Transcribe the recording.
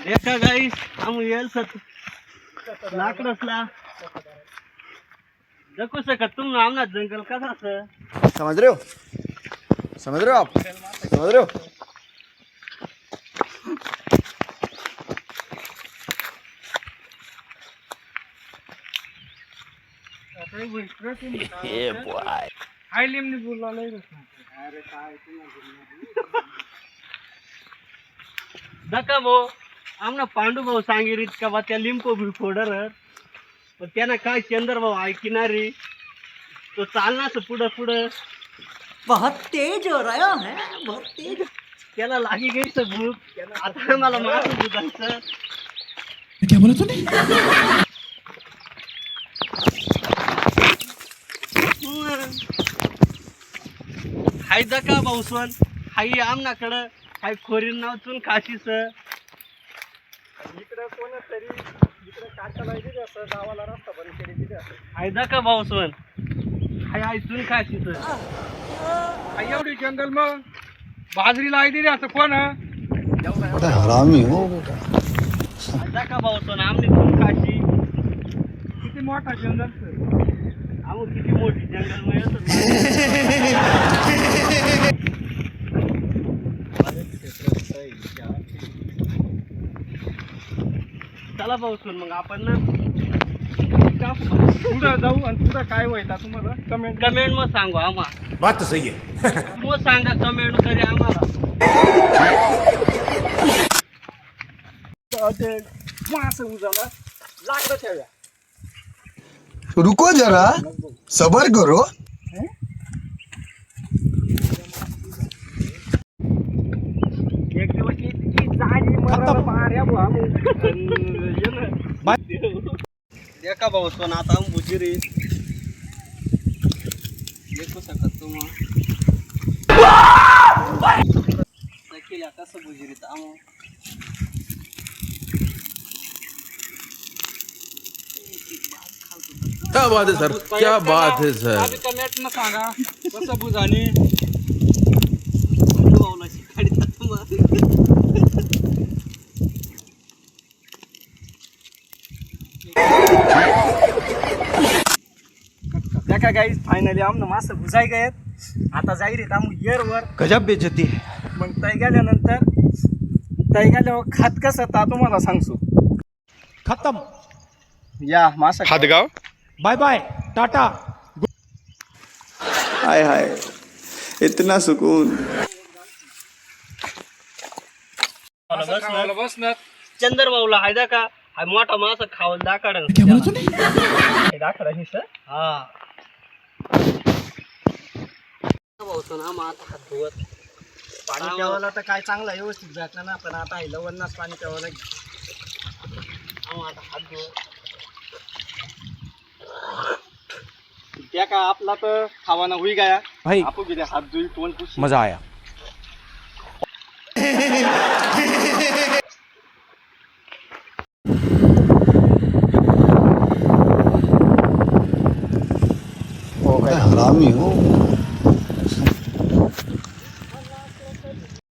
देखा गाइस हम येल सत लाकडसला देखो सकत तुम आमना जंगल कसा से समझ रहे हो आप समझ रहे हो। ये बॉय हाय लिमनी बोलला लय अरे काय दका भाऊ आमना पांडू भाऊ सांगिरीत का बा त्या लिंपो भी फोडर पण त्यानं काय चंद्र भाऊ ऐकणारी तो चालना पुढं पुढं बहुत तेज हो रहा है, बहुत तेज। त्याला लागी गई तर भूक आता मला मारून दुधायचं क्या बोला तूने? हाय दका भाऊसन हाय आमनाकडं हाय खोरीन नाव चून खाशीस इकडे कोणतरी इकडे काटाला दिली असं गावाला रस्ता बंद केली दिली असं हाय दका भाऊसन हाय हाय चून खाशीस आई एवढी जंगल मग बाजरीला आई दिली असं कोण हरामी हो बेटा। हाय दका भाऊसन आमने चून खाशी किती मोठा जंगल सर आम किती मोठी जंगल मध्ये चला भाऊसून मग आपण ना पुढं जाऊ आणि पुढं काय व्हायला तुम्हाला कमेंट कमेंट मग सांगू आम्हा बात तो सही है। मग सांगा कमेंट करी आम्हाला असं उजाला लाकडं ठेव्या रुको जरा सबर करो। एक दिवस इतकी जाळी मरण मार्या देखा भाऊसून आता हम बुजिरी देखू शकत तुम्हा देखील कसं बुजिरीत आम क्या बात है सर, क्या बात है सर। आधी कमेंट न सांगा कसं बुजानी भाऊला शिकायचं देखा गाईस फायनली आमनं मासे बुजाय गयेत आता जाईरीत आम येरवर गजब बेइज्जती है। मग ताई गेल्यानंतर ताई गेल्यावर खात कसं ता तुम्हाला सांगतो खत्म। या मासा हादगाव बाय बाय टाटा। हाय हाय इतना सुकून। बसणार चंद्र भाऊला हायदा का हाय मोठा मासा खाऊन दाखड क्या बोला तूने? दाखडा हे सर हा भाऊसून आम आता हात धुवत पाणी प्यावायला तर काय चांगलं व्यवस्थित भेटलं ना पण आता आहे लवणनाच पाणी प्यावं लागेल आम आता हात धुवत त्या का आपला तर खावाना होई गया भाई आपण किती हात धुई तोंड पुस मजा आया। हरामी हो।